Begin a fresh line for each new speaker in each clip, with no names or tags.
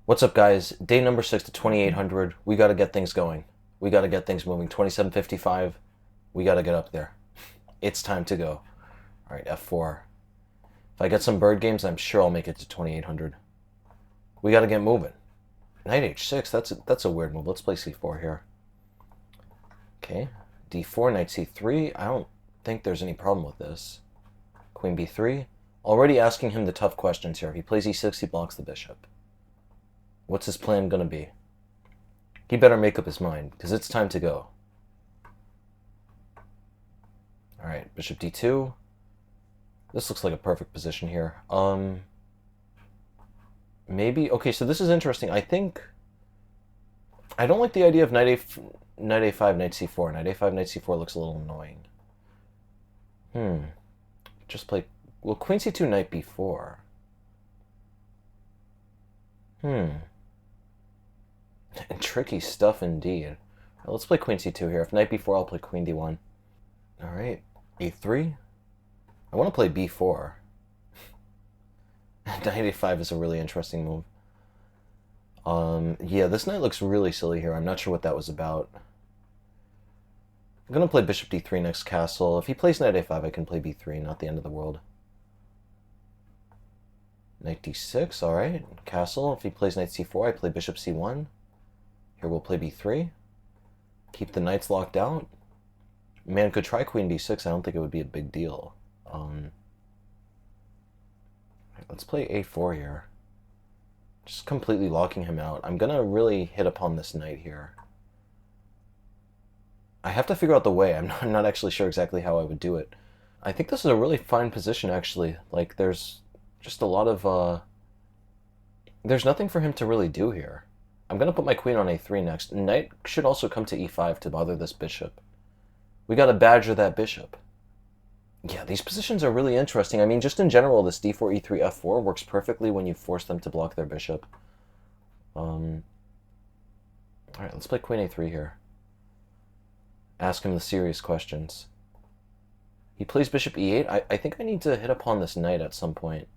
What's up, guys? Day number 6 to 2800. We got to get things going. We got to get things moving. 2755. We got to get up there. It's time to go. All right, F4. If I get some bird games, I'm sure I'll make it to 2800. We got to get moving. Knight H6. That's a weird move. Let's play C4 here. Okay. D4, Knight C3. I don't think there's any problem with this. Queen B3. Already asking him the tough questions here. If he plays E6, he blocks the bishop. What's his plan gonna be? He better make up his mind, because it's time to go. Alright, bishop d2. This looks like a perfect position here. Maybe... Okay, so this is interesting. I don't like the idea of knight a5, knight c4. Knight a5, knight c4 looks a little annoying. Just play... Well, queen c2, knight b4. Tricky stuff indeed. Well, let's play queen c2 here. If knight b4, I'll play queen d1. Alright, a3. I want to play b4. Knight a5 is a really interesting move. Yeah, this knight looks really silly here. I'm not sure what that was about. I'm going to play bishop d3 next castle. If he plays knight a5, I can play b3, not the end of the world. Knight d6, alright. Castle. If he plays knight c4, I play bishop c1. Here we'll play b3. Keep the knights locked out. Man could try queen d6. I don't think it would be a big deal. Let's play a4 here. Just completely locking him out. I'm gonna really hit upon this knight here. I have to figure out the way. I'm not actually sure exactly how I would do it. I think this is a really fine position, actually. Like, there's just a lot of... There's nothing for him to really do here. I'm going to put my queen on a3 next. Knight should also come to e5 to bother this bishop. We got to badger that bishop. Yeah, these positions are really interesting. I mean, just in general, this d4, e3, f4 works perfectly when you force them to block their bishop. Alright, let's play queen a3 here. Ask him the serious questions. He plays bishop e8. I think I need to hit upon this knight at some point.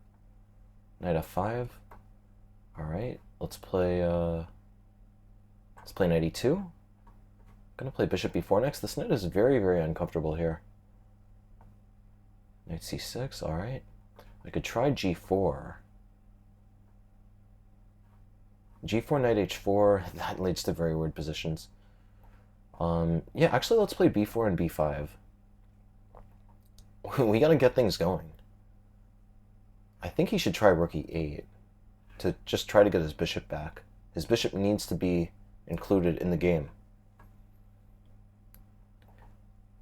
Knight f5. Alright, let's play knight e2. I'm gonna play bishop b4 next. This knight is very, very uncomfortable here. Knight c6, alright. I could try g4. g4, knight h4, that leads to very weird positions. Yeah, actually let's play b4 and b5. We gotta get things going. I think he should try rook e8 to just try to get his bishop back. His bishop needs to be included in the game.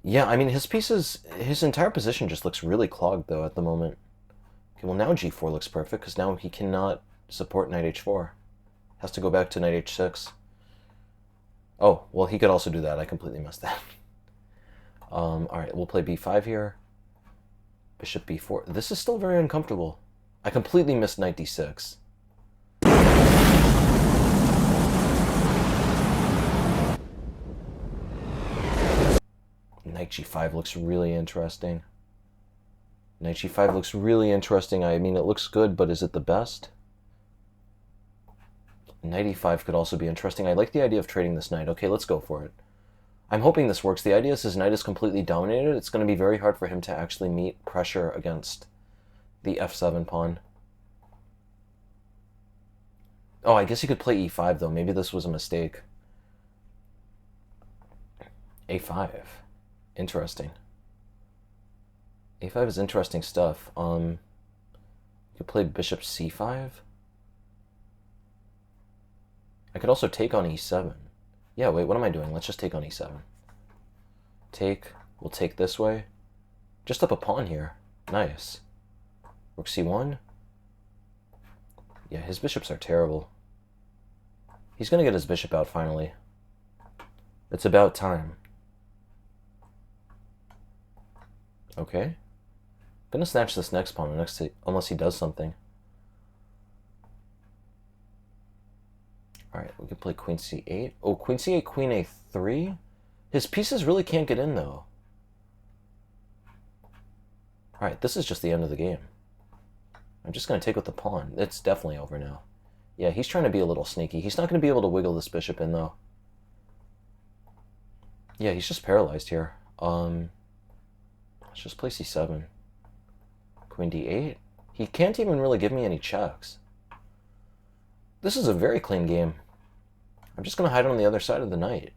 Yeah, I mean, his entire position just looks really clogged, though, at the moment. Okay, well, now g4 looks perfect, because now he cannot support knight h4. Has to go back to knight h6. Oh, well, he could also do that. I completely missed that. Alright, we'll play b5 here. Bishop b4. This is still very uncomfortable. I completely missed knight d6. Knight g5 looks really interesting. Knight g5 looks really interesting. I mean, it looks good, but is it the best? Knight e5 could also be interesting. I like the idea of trading this knight. Okay, let's go for it. I'm hoping this works. The idea is his knight is completely dominated. It's going to be very hard for him to actually meet pressure against the f7 pawn. Oh, I guess he could play e5, though. Maybe this was a mistake. a5. Interesting. a5 is interesting stuff. You could play bishop c5. I could also take on e7. Yeah, wait, what am I doing? Let's just take on e7. Take. We'll take this way. Just up a pawn here. Nice. Rook c1. Yeah, his bishops are terrible. He's going to get his bishop out finally. It's about time. Okay. I'm going to snatch this next pawn unless he does something. Alright, we can play queen c8. Oh, queen c8, queen a3? His pieces really can't get in, though. Alright, this is just the end of the game. I'm just going to take with the pawn. It's definitely over now. Yeah, he's trying to be a little sneaky. He's not going to be able to wiggle this bishop in, though. Yeah, he's just paralyzed here. Let's just play c7. Queen d8. He can't even really give me any checks. This is a very clean game. I'm just going to hide on the other side of the knight.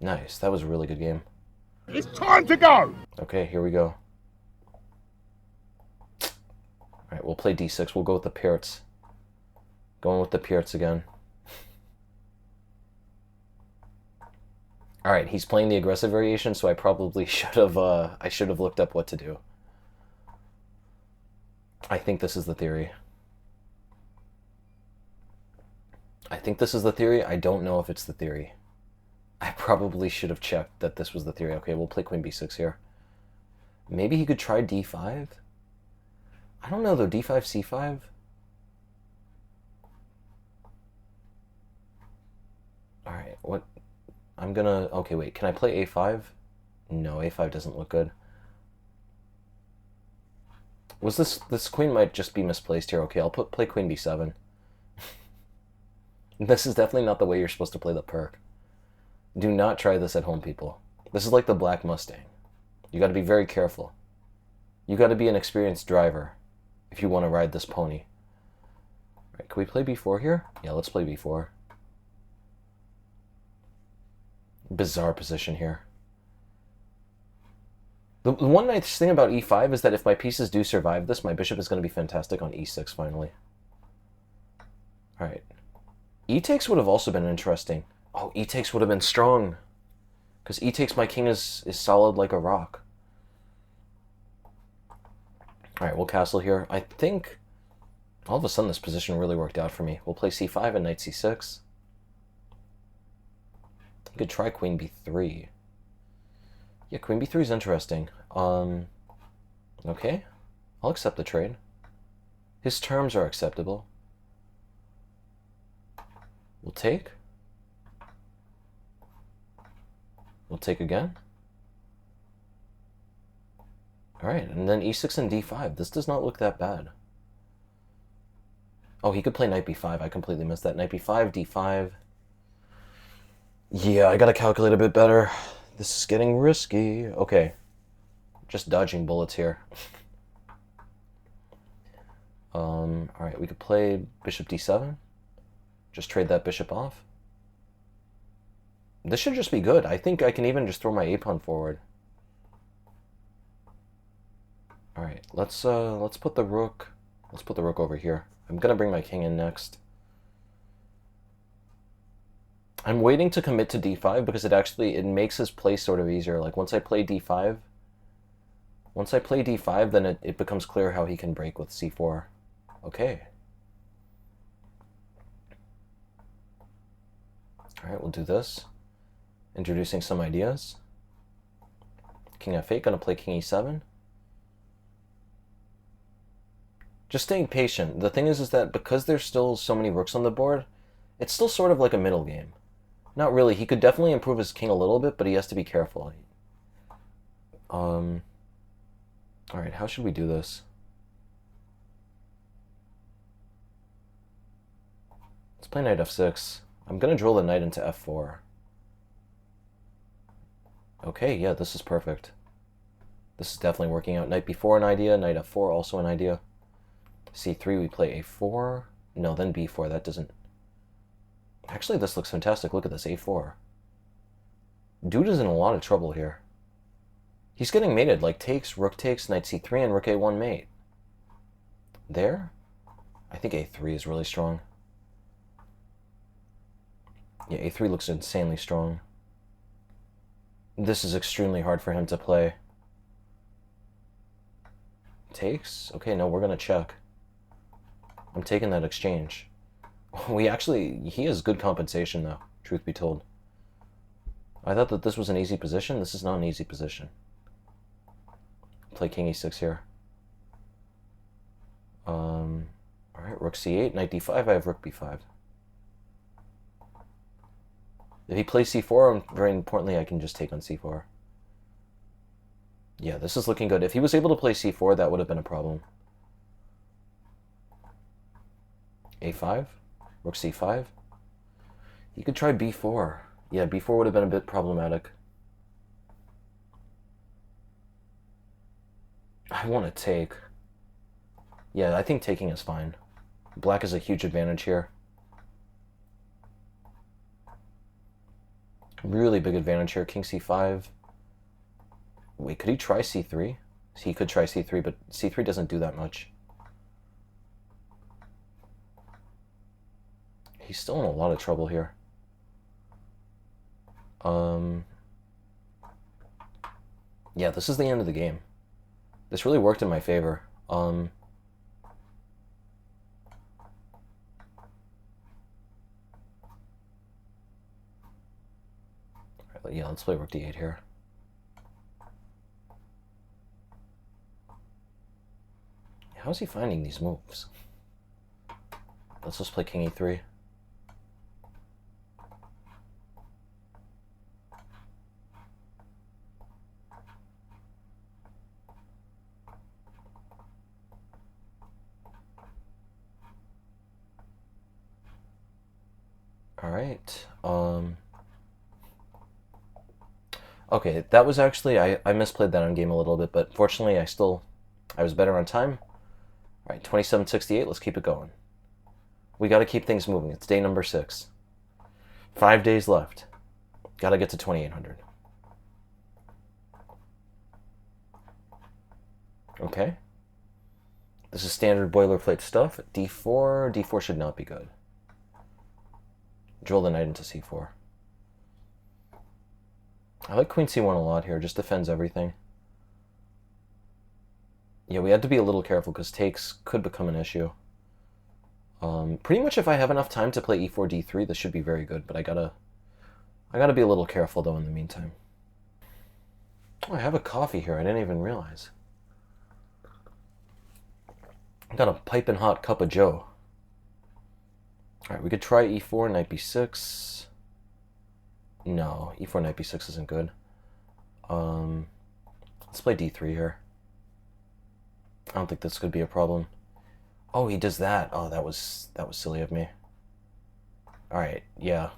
Nice. That was a really good game.
It's time to go!
Okay, here we go. Alright, we'll play d6. We'll go with the Pirc. Going with the Pirc again. Alright, he's playing the aggressive variation, so I probably should have looked up what to do. I think this is the theory. I think this is the theory. I don't know if it's the theory. I probably should have checked that this was the theory. Okay, we'll play queen b6 here. Maybe he could try d5? I don't know, though. d5, c5? Alright, what? I'm gonna... Okay, wait. Can I play a5? No, a5 doesn't look good. Was this queen might just be misplaced here. Okay, I'll play queen b7. This is definitely not the way you're supposed to play the Pirc. Do not try this at home, people. This is like the Black Mustang. You got to be very careful. You got to be an experienced driver if you want to ride this pony. Right, can we play b4 here? Yeah, let's play b4. Bizarre position here. The one nice thing about e5 is that if my pieces do survive this, my bishop is going to be fantastic on e6 finally. Alright. E takes would have also been interesting. Oh, e takes would have been strong. Because e takes, my king is solid like a rock. Alright, we'll castle here. I think all of a sudden this position really worked out for me. We'll play c5 and knight c6. You could try queen b3. Yeah, queen b3 is interesting. Okay. I'll accept the trade. His terms are acceptable. We'll take. We'll take again. Alright, and then e6 and d5. This does not look that bad. Oh, he could play knight b5. I completely missed that. Knight b5, d5. Yeah, I gotta calculate a bit better. This is getting risky. Okay. Just dodging bullets here. Alright, we could play bishop d7. Just trade that bishop off. This should just be good. I think I can even just throw my a-pawn forward. Alright, let's put the rook. Let's put the rook over here. I'm gonna bring my king in next. I'm waiting to commit to d5 because it makes his play sort of easier. Like once I play d5, then it becomes clear how he can break with c4. Okay. Alright, we'll do this. Introducing some ideas. King f8, gonna play king e7. Just staying patient. The thing is that because there's still so many rooks on the board, it's still sort of like a middle game. Not really. He could definitely improve his king a little bit, but he has to be careful. Alright, how should we do this? Let's play knight f6. I'm gonna drill the knight into f4. Okay, yeah, this is perfect. This is definitely working out. Knight b4 an idea, knight f4 also an idea. c3 we play a4. No, then b4, that doesn't... Actually, this looks fantastic. Look at this, a4. Dude is in a lot of trouble here. He's getting mated, like takes, rook takes, knight c3, and rook a1 mate. There? I think a3 is really strong. Yeah, a3 looks insanely strong. This is extremely hard for him to play. Takes? Okay, no, we're gonna check. I'm taking that exchange. He has good compensation though, truth be told. I thought that this was an easy position. This is not an easy position. Play king e6 here. Alright, rook c8, knight d5, I have rook b5. If he plays c4, very importantly, I can just take on c4. Yeah, this is looking good. If he was able to play c4, that would have been a problem. A5? Rook C5? He could try B4. Yeah, B4 would have been a bit problematic. I want to take. Yeah, I think taking is fine. Black is a huge advantage here. Really big advantage here. King C5. Wait, could he try C3? He could try C3, but C3 doesn't do that much. He's still in a lot of trouble here. Yeah, this is the end of the game. This really worked in my favor. Yeah, let's play Rook D8 here. How's he finding these moves? Let's just play King E3. All right. Okay, that was actually, I misplayed that on game a little bit, but fortunately I was better on time. All right, 2768, let's keep it going. We got to keep things moving. It's day number 6. 5 days left. Got to get to 2800. Okay. This is standard boilerplate stuff. D4. D4 should not be good. Drill the knight into C4. I like Queen C1 a lot here. Just defends everything. Yeah, we had to be a little careful because takes could become an issue. Pretty much if I have enough time to play E4, D3, this should be very good, but I gotta be a little careful though in the meantime. Oh, I have a coffee here. I didn't even realize. I got a piping hot cup of joe. Alright, we could try E4, knight B6. No, E4, knight B6 isn't good. Let's play D3 here. I don't think this could be a problem. Oh, he does that. Oh, that was silly of me. Alright, yeah.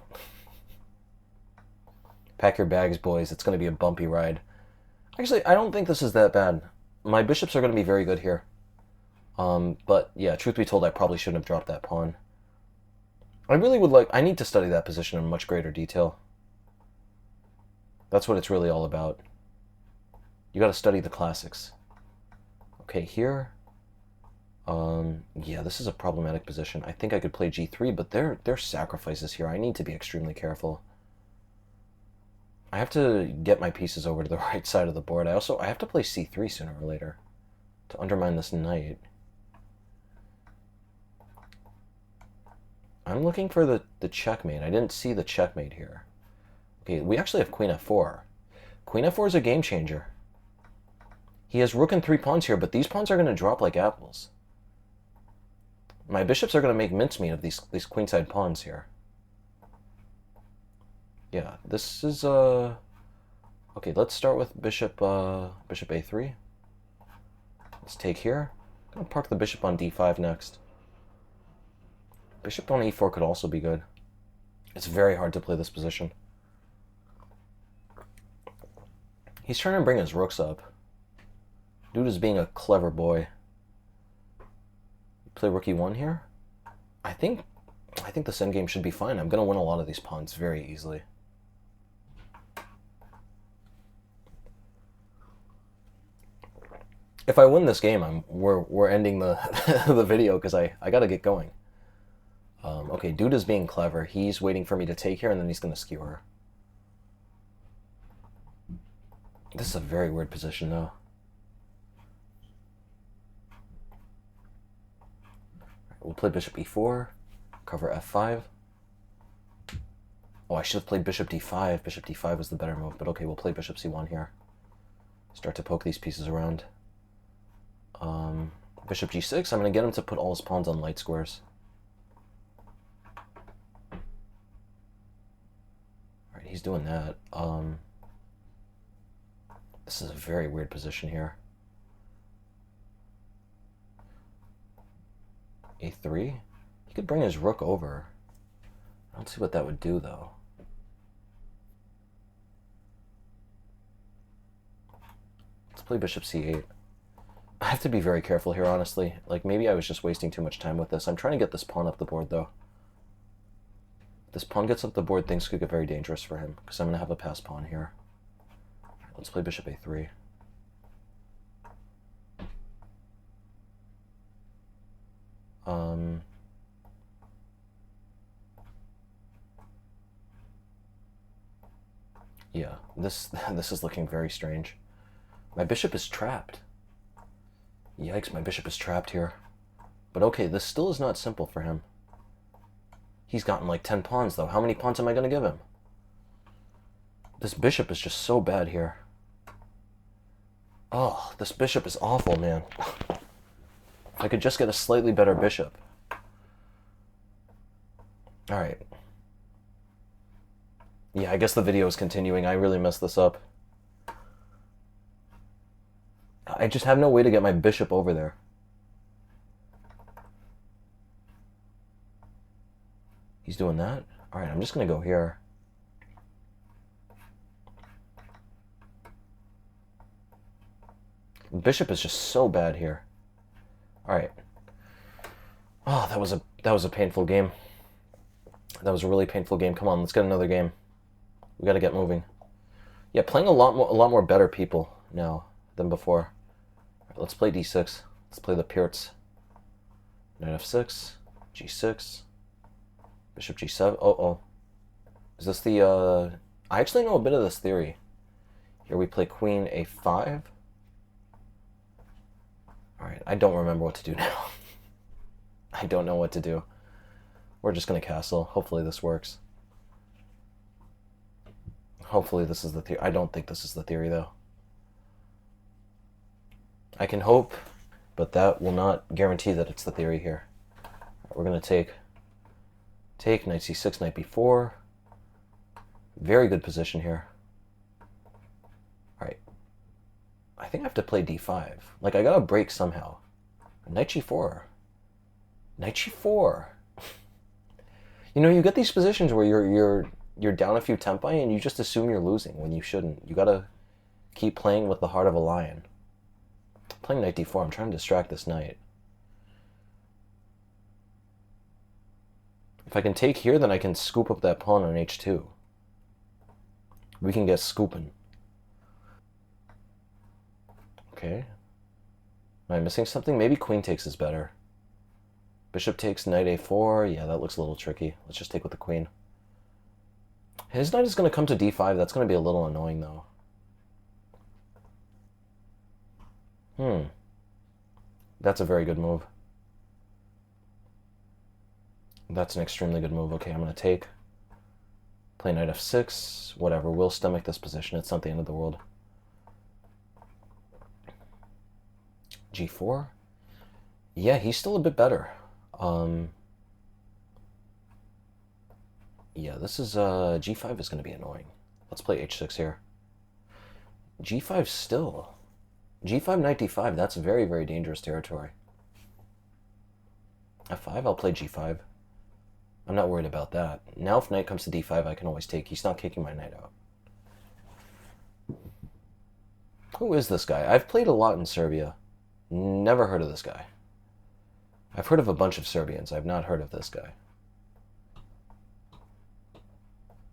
Pack your bags, boys. It's going to be a bumpy ride. Actually, I don't think this is that bad. My bishops are going to be very good here. But yeah, truth be told, I probably shouldn't have dropped that pawn. I really would like... I need to study that position in much greater detail. That's what it's really all about. You got to study the classics. Okay, here... yeah, this is a problematic position. I think I could play G3, but there's sacrifices here. I need to be extremely careful. I have to get my pieces over to the right side of the board. I have to play C3 sooner or later to undermine this knight. I'm looking for the checkmate. I didn't see the checkmate here. Okay, we actually have Queen F4. Queen F4 is a game changer. He has rook and 3 pawns here, but these pawns are going to drop like apples. My bishops are going to make mincemeat of these queenside pawns here. Yeah, this is okay, let's start with bishop A3. Let's take here. I'm going to park the bishop on D5 next. Bishop on E4 could also be good. It's very hard to play this position. He's trying to bring his rooks up. Dude is being a clever boy. Play rook E1 here. I think this endgame should be fine. I'm gonna win a lot of these pawns very easily. If I win this game, we're ending the the video because I gotta get going. Okay, dude is being clever. He's waiting for me to take here, and then he's gonna skewer. This is a very weird position, though. We'll play bishop E4, cover F5. Oh, I should have played bishop D5. Bishop D5 was the better move, but okay, we'll play bishop C1 here. Start to poke these pieces around. Bishop G6, I'm going to get him to put all his pawns on light squares. Alright, he's doing that. This is a very weird position here. A3. He could bring his rook over. I don't see what that would do, though. Let's play bishop c8. I have to be very careful here, honestly. Like, maybe I was just wasting too much time with this. I'm trying to get this pawn up the board, though. If this pawn gets up the board, things could get very dangerous for him, because I'm going to have a passed pawn here. Right, let's play bishop a3. Yeah, this is looking very strange. My bishop is trapped. Yikes, my bishop is trapped here. But okay, this still is not simple for him. He's gotten like 10 pawns, though. How many pawns am I going to give him? This bishop is just so bad here. Oh, this bishop is awful, man. If I could just get a slightly better bishop. Alright. Yeah, I guess the video is continuing. I really messed this up. I just have no way to get my bishop over there. He's doing that? Alright, I'm just going to go here. Bishop is just so bad here. Alright. Oh, that was a painful game. That was a really painful game. Come on, let's get another game. We got to get moving. Yeah, playing a lot more better people now than before. Right, let's play d6. Let's play the Pirc. Knight f6, g6, bishop g7. Oh. Is this the, I actually know a bit of this theory. Here we play queen a5. Alright, I don't remember what to do now. I don't know what to do. We're just going to castle. Hopefully this works. Hopefully this is the theory. I don't think this is the theory, though. I can hope, but that will not guarantee that it's the theory here. We're going to take knight c6, knight b4. Very good position here. Alright. I think I have to play d5. Like, I got to break somehow. Knight g4. Knight g4. You know, you get these positions where you're down a few tempi and you just assume you're losing when you shouldn't. You gotta keep playing with the heart of a lion. Playing knight d4, I'm trying to distract this knight. If I can take here, then I can scoop up that pawn on h2. We can get scooping. Okay. Am I missing something? Maybe queen takes is better. Bishop takes knight a4. Yeah, that looks a little tricky. Let's just take with the queen. His knight is going to come to d5. That's going to be a little annoying, though. That's a very good move. That's an extremely good move. Okay, I'm going to take. Play knight f6. Whatever. We'll stomach this position. It's not the end of the world. g4. Yeah, he's still a bit better. Yeah, this is, g5 is going to be annoying. Let's play h6 here. g5 still. g5, knight d5, that's very, very dangerous territory. f5, I'll play g5. I'm not worried about that. Now if knight comes to d5, I can always take. He's not kicking my knight out. Who is this guy? I've played a lot in Serbia. Never heard of this guy. I've heard of a bunch of Serbians. I've not heard of this guy.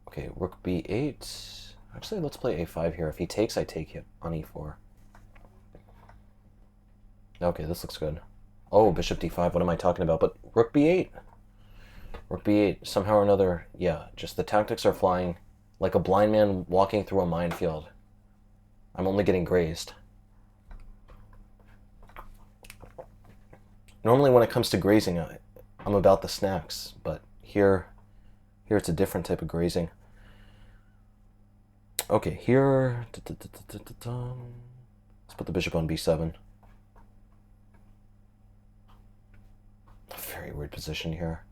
Okay, rook b8. Actually, let's play a5 here. If he takes, I take him on e4. Okay, this looks good. Oh, bishop d5. What am I talking about? But rook b8. Rook b8. Somehow or another, yeah, just the tactics are flying like a blind man walking through a minefield. I'm only getting grazed. Normally when it comes to grazing, I'm about the snacks, but here it's a different type of grazing. Okay, here, let's put the bishop on b7. Very weird position here.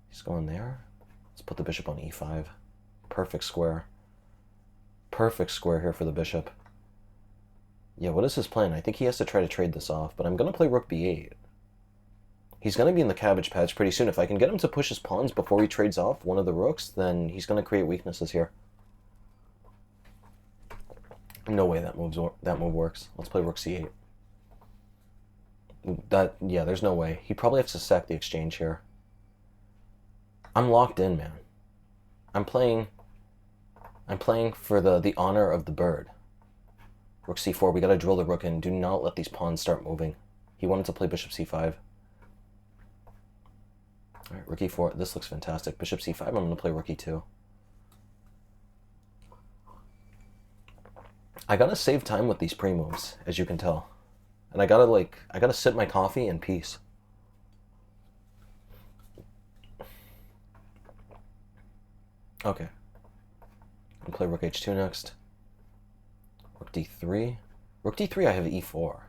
He's going there. Let's put the bishop on e5. Perfect square. Perfect square here for the bishop. Yeah, what is his plan? I think he has to try to trade this off, but I'm going to play rook b8. He's going to be in the cabbage patch pretty soon. If I can get him to push his pawns before he trades off one of the rooks, then he's going to create weaknesses here. No way that move works. Let's play rook c8. Yeah, there's no way. He probably has to sack the exchange here. I'm locked in, man. I'm playing for the honor of the bird. Rook c4, we gotta drill the rook in. Do not let these pawns start moving. He wanted to play bishop c5. Alright, rook e4. This looks fantastic. Bishop c5, I'm gonna play rook e2. I gotta save time with these pre-moves, as you can tell. And I gotta sip my coffee in peace. Okay. I'll play rook h2 next. Rook d3. Rook d3, I have e4.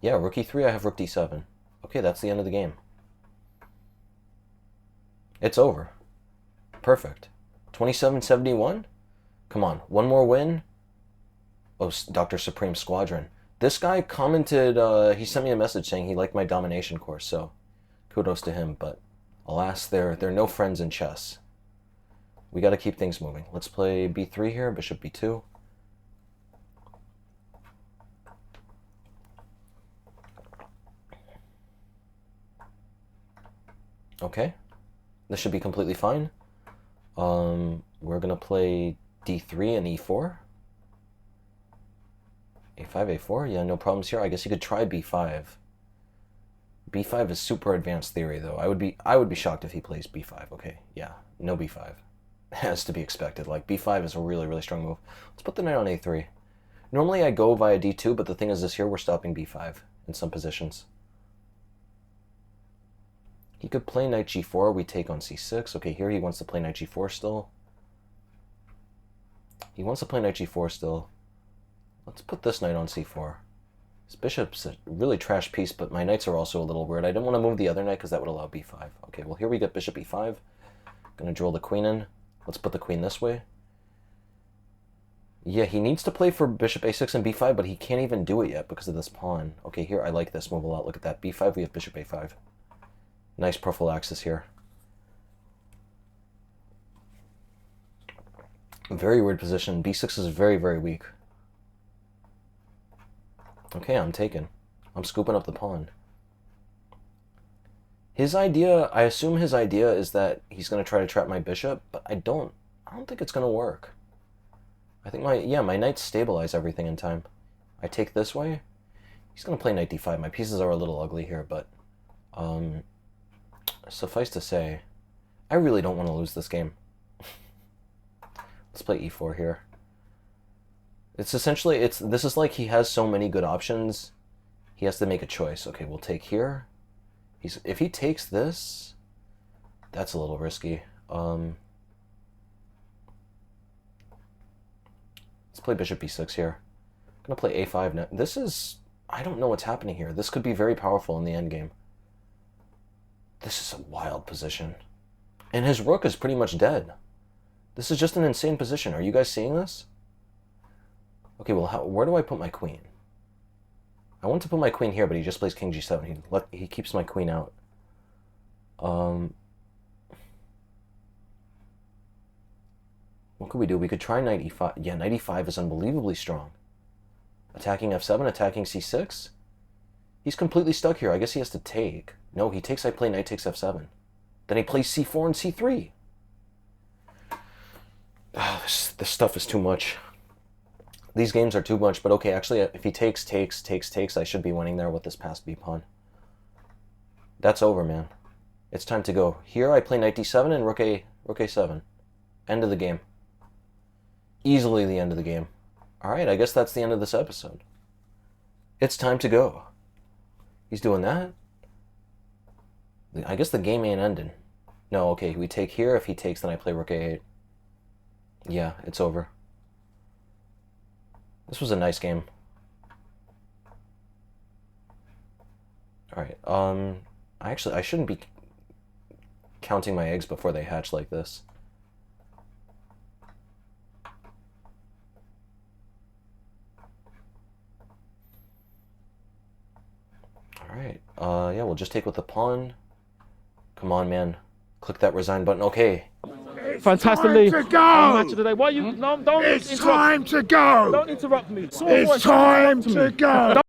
Yeah, rook e3, I have rook d7. Okay, that's the end of the game. It's over. Perfect. 27-71? Come on, one more win. Oh, Dr. Supreme Squadron. This guy commented, he sent me a message saying he liked my domination course, so kudos to him, but alas, they're no friends in chess. We gotta keep things moving. Let's play b3 here, bishop b2. Okay, this should be completely fine. We're gonna play d3 and e4. a5, a4, yeah, no problems here. I guess you could try b5. b5 is super advanced theory, though. I would be shocked if he plays b5. Okay, yeah, no b5. Has to be expected. Like, b5 is a really, really strong move. Let's put the knight on a3. Normally I go via d2, but the thing is this here, we're stopping b5 in some positions. He could play knight g4, we take on c6. Okay, here he wants to play knight g4 still. He wants to play knight g4 still. Let's put this knight on c4. This bishop's a really trash piece, but my knights are also a little weird. I didn't want to move the other knight because that would allow b5. Okay, well here we get bishop e5. Gonna drill the queen in. Let's put the queen this way. Yeah, he needs to play for bishop a6 and b5, but he can't even do it yet because of this pawn. Okay, here, I like this move a lot. Look at that. b5, we have bishop a5. Nice prophylaxis here. Very weird position. b6 is very, very weak. Okay, I'm taken. I'm scooping up the pawn. His idea, I assume his idea is that he's going to try to trap my bishop, but I don't think it's going to work. I think my knights stabilize everything in time. I take this way. He's going to play knight d5. My pieces are a little ugly here, but suffice to say, I really don't want to lose this game. Let's play e4 here. It's essentially, this is like he has so many good options, he has to make a choice. Okay, we'll take here. If he takes this, that's a little risky. Let's play bishop b6 here. I'm gonna play a5 now. This is, I don't know what's happening here. This could be very powerful in the endgame. This is a wild position. And his rook is pretty much dead. This is just an insane position. Are you guys seeing this? Okay, well, where do I put my queen? I want to put my queen here, but he just plays king g7. He keeps my queen out. What could we do? We could try knight e5. Yeah, knight e5 is unbelievably strong. Attacking f7, attacking c6. He's completely stuck here. I guess he has to take. No, he takes, I play knight takes f7. Then he plays c4 and c3. Oh, this stuff is too much. These games are too much, but okay, actually, if he takes, I should be winning there with this passed b pawn. That's over, man. It's time to go. Here, I play knight d7 and rook a7. End of the game. Easily the end of the game. Alright, I guess that's the end of this episode. It's time to go. He's doing that? I guess the game ain't ending. No, okay, we take here. If he takes, then I play rook a8. Yeah, it's over. This was a nice game. Alright, I shouldn't be counting my eggs before they hatch like this. Alright, yeah, we'll just take with the pawn. Come on, man. Click that resign button. Okay.
Fantastically.
Time to go!
Match of the day. Why you? No, don't
It's
interrupt.
time to go!
Don't interrupt me.
It's time to go!